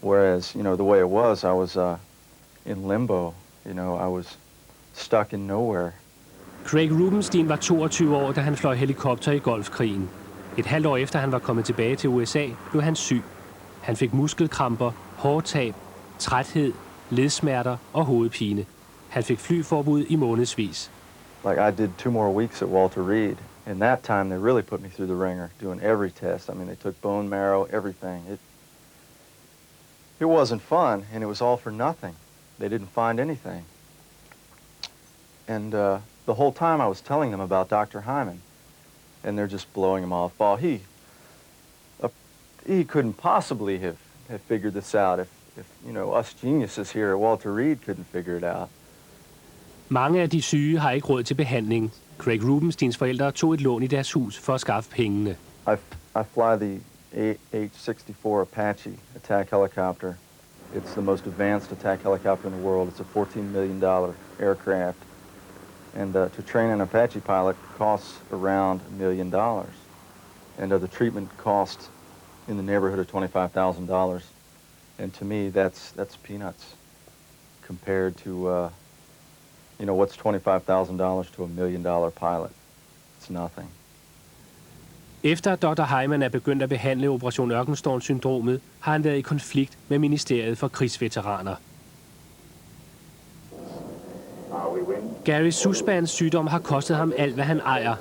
Whereas, you know, the way it was, I was in limbo. You know, I was stuck in nowhere. Craig Rubenstein var 22 år, da han fløj helikopter i Golfkrigen. Et halvt år efter han var kommet tilbage til USA, blev han syg. Han fik muskelkramper, hårtab, træthed, ledsmerter og hovedpine. Han fik flyforbud i månedsvis. Like, I did 2 more weeks at Walter Reed. In that time, they really put me through the ringer, doing every test. I mean, they took bone marrow, everything. It wasn't fun, and it was all for nothing. They didn't find anything. And the whole time I was telling them about Dr. Hyman, and they're just blowing him off. Well, he couldn't possibly have figured this out if, you know, us geniuses here at Walter Reed couldn't figure it out. Mange af de syge har ikke råd til behandling. Craig Rubensteins forældre tog et lån i deres hus for at skaffe pengene. I fly the H-64 Apache attack helicopter. It's the most advanced attack helicopter in the world. It's a $14 million aircraft. And to train an Apache pilot costs around $1 million. And the treatment costs in the neighborhood of $25,000. And to me, that's peanuts compared to, you know, what's $25,000 to $1 million pilot? It's nothing. Efter Dr. Hyman er begyndt at behandle Operation Ørkenstorm-syndromet, har han været i konflikt med Ministeriet for Krigsveteraner. Gary Sussmans sygdom har kostet ham alt, hvad han ejer.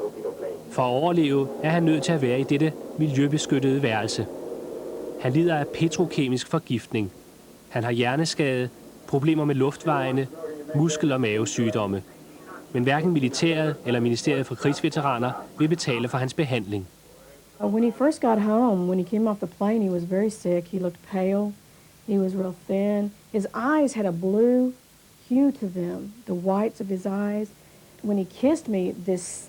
For at overleve er han nødt til at være i dette miljøbeskyttede værelse. Han lider af petrokemisk forgiftning. Han har hjerneskade, problemer med luftvejene, muskel- og mavesygdomme. Men hverken militæret eller Ministeriet for Krigsveteraner vil betale for hans behandling. When he first got home, when he came off the plane, he was very sick. He looked pale. He was real thin. His eyes had a blue hue to them, the whites of his eyes. When he kissed me, this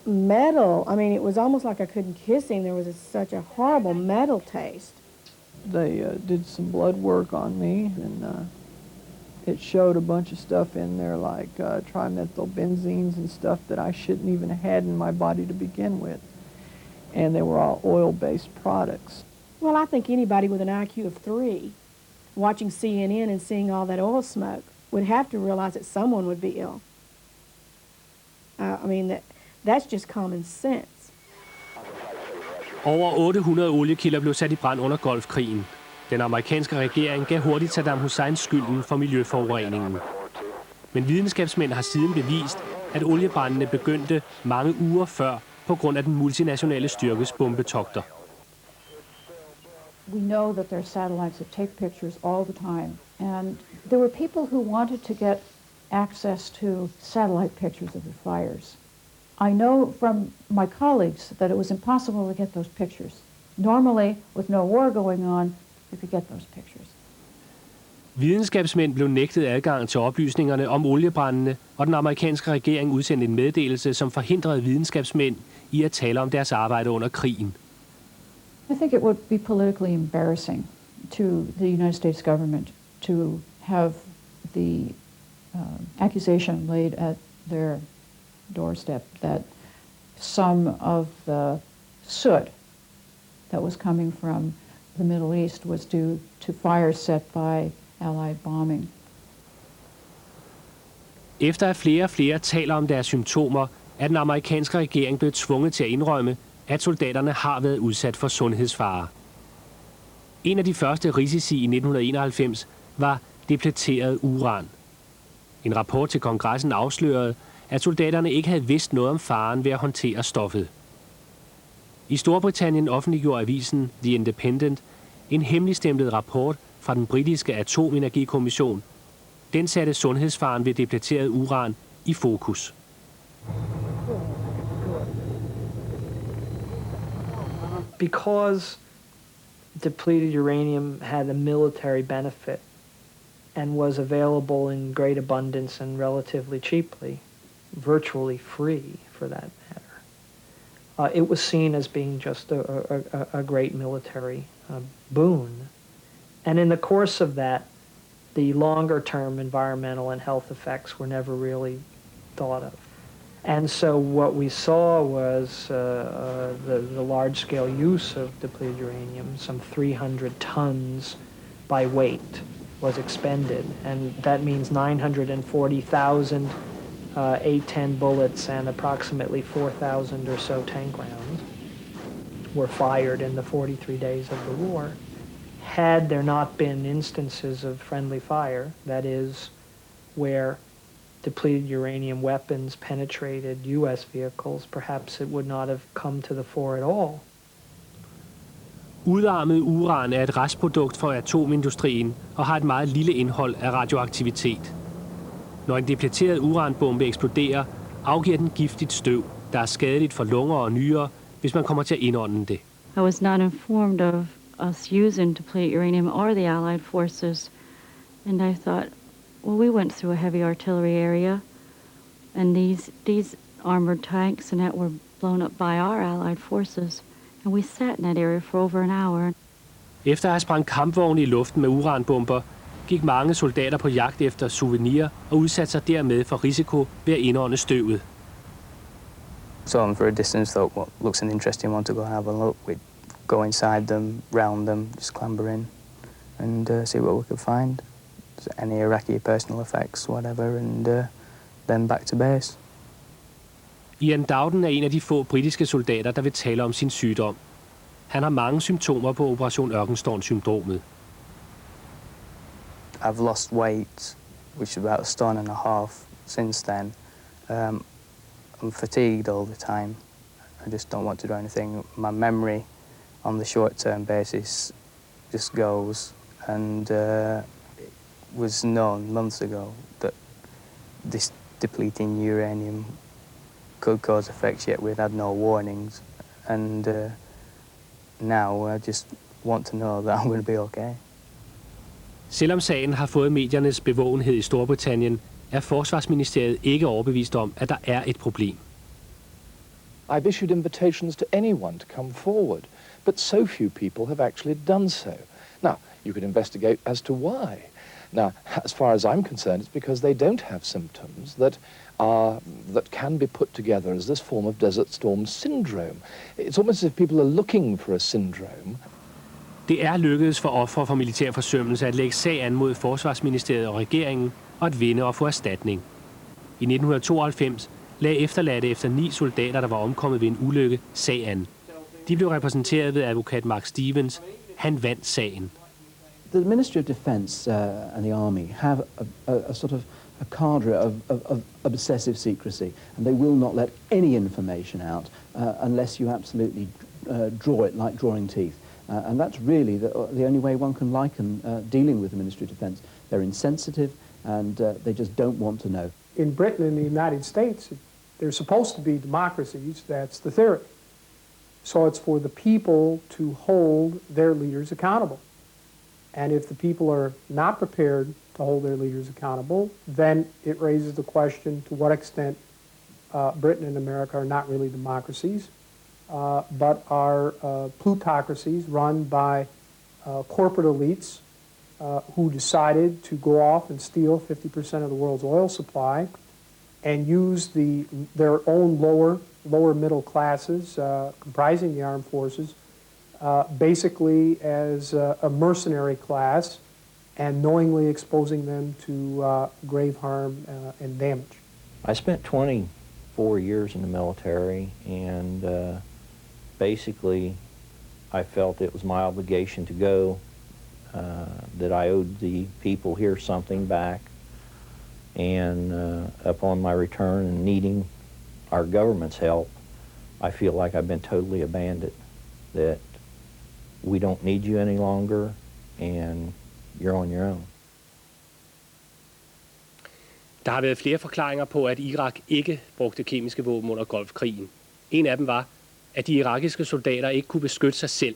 metal, I mean, it was almost like I couldn't kiss him. There was such a horrible metal taste. They did some blood work on me, and it showed a bunch of stuff in there like trimethylbenzenes and stuff that I shouldn't even have had in my body to begin with. And they were all oil-based products. Well, I think anybody with an IQ of 3 watching CNN and seeing all that oil smoke would have to realize that someone would be ill. I mean, that's just common sense. Over 800 oliekilder blev sat i brand under Golfkrigen. Den amerikanske regering gav hurtigt Saddam Hussein skylden for miljøforureningen. Men videnskabsmænd har siden bevist, at oliebrandene begyndte mange uger før på grund af den multinationale styrkes bombetogter. We know that there are satellites that take pictures all the time, and there were people who wanted to get access to satellite pictures of the fires. I know from my colleagues that it was impossible to get those pictures. Normally, with no war going on, you could get those pictures. Videnskabsmænd blev nægtet adgang til oplysningerne om oliebrandene, og den amerikanske regering udsendte en meddelelse, som forhindrede videnskabsmænd i at tale om deres arbejde under krigen. I think it would be politically embarrassing to the United States government to have the accusation laid at their doorstep that some of the soot that was coming from the Middle East was due to fires set by Allied bombing. Efter at flere og flere taler om deres symptomer, er den amerikanske regering blevet tvunget til at indrømme, at soldaterne har været udsat for sundhedsfare. En af de første risici i 1991 var depleteret uran. En rapport til kongressen afslørede, at soldaterne ikke havde vidst noget om faren ved at håndtere stoffet. I Storbritannien offentliggjorde avisen The Independent en hemmeligstemplet rapport fra den britiske atomenergikommission. Den satte sundhedsfaren ved depleteret uran i fokus. Because depleted uranium had a military benefit and was available in great abundance and relatively cheaply, virtually free for that matter, it was seen as being just a great military boon. And in the course of that, the longer-term environmental and health effects were never really thought of. And so what we saw was the large-scale use of depleted uranium, some 300 tons by weight was expended, and that means 940,000 A-10 bullets and approximately 4,000 or so tank rounds were fired in the 43 days of the war. Had there not been instances of friendly fire, that is, where depleted uranium weapons penetrated U.S. vehicles, perhaps it would not have come to the fore at all. Udarmet uran er et restprodukt fra atomindustrien og har et meget lille indhold af radioaktivitet. Når en depleteret uranbombe eksploderer, afgiver den giftigt støv, der er skadeligt for lunger og nyrer, hvis man kommer til at indånde det. I was not informed of us using depleted uranium or the Allied forces, and I thought, well, we went through a heavy artillery area, and these armored tanks and that were blown up by our Allied forces, and we sat in that area for over an hour. Efter at have sprængt kampvogne i luften med uranbomber, gik mange soldater på jagt efter souvenirer og udsatte sig dermed for risiko ved at indånde støvet. Saw them for a distance, thought, well, looks an interesting one to go have a look. We'd go inside them, round them, just clamber in and see what we could find. Any Iraqi personal effects, whatever, and then back to base. Ian Dowden er en af de få britiske soldater, der vil tale om sin sygdom. Han har mange symptomer på Operation Ørkenstorm-syndromet. I've lost weight, which is about 1.5 stone since then. I'm fatigued all the time. I just don't want to do anything. My memory on the short-term basis just goes, and it was known months ago that this depleting uranium could cause effects, yet we'd had no warnings. And now I just want to know that I'm going to be okay. Selvom sagen har fået mediernes bevågenhed i Storbritannien, er Forsvarsministeriet ikke overbevist om, at der er et problem. I've issued invitations to anyone to come forward, but so few people have actually done so. Now, you could investigate as to why. Now, as far as I'm concerned, it's because they don't have symptoms that can be put together as this form of Desert Storm syndrome. It's almost as if people are looking for a syndrome. Det er lykkedes for ofre for militær forsømmelse at lægge sag an mod Forsvarsministeriet og regeringen og at vinde og få erstatning. I 1992 lagde efterladte efter 9 soldater, der var omkommet ved en ulykke, sag an. De blev repræsenteret ved advokat Mark Stevens. Han vandt sagen. The Ministry of Defence and the Army have a sort of a cadre of obsessive secrecy, and they will not let any information out unless you absolutely draw it like drawing teeth. And that's really the only way one can liken dealing with the Ministry of Defence. They're insensitive, and they just don't want to know. In Britain and the United States, there's supposed to be democracies. That's the theory. So it's for the people to hold their leaders accountable. And if the people are not prepared to hold their leaders accountable, then it raises the question to what extent Britain and America are not really democracies, but are plutocracies run by corporate elites who decided to go off and steal 50% of the world's oil supply and use their own lower middle classes comprising the armed forces basically as a mercenary class and knowingly exposing them to grave harm and damage. I spent 24 years in the military, and basically I felt it was my obligation to go, that I owed the people here something back, and upon my return and needing our government's help, I feel like I've been totally abandoned, that we don't need you any longer, and you're on your own. Der har været flere forklaringer på, at Irak ikke brugte kemiske våben under Golfkrigen. En af dem var, at de irakiske soldater ikke kunne beskytte sig selv.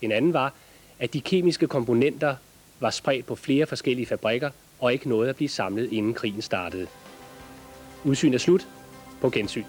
En anden var, at de kemiske komponenter var spredt på flere forskellige fabrikker og ikke nåede at blive samlet, inden krigen startede. Udsyn er slut. På gensyn.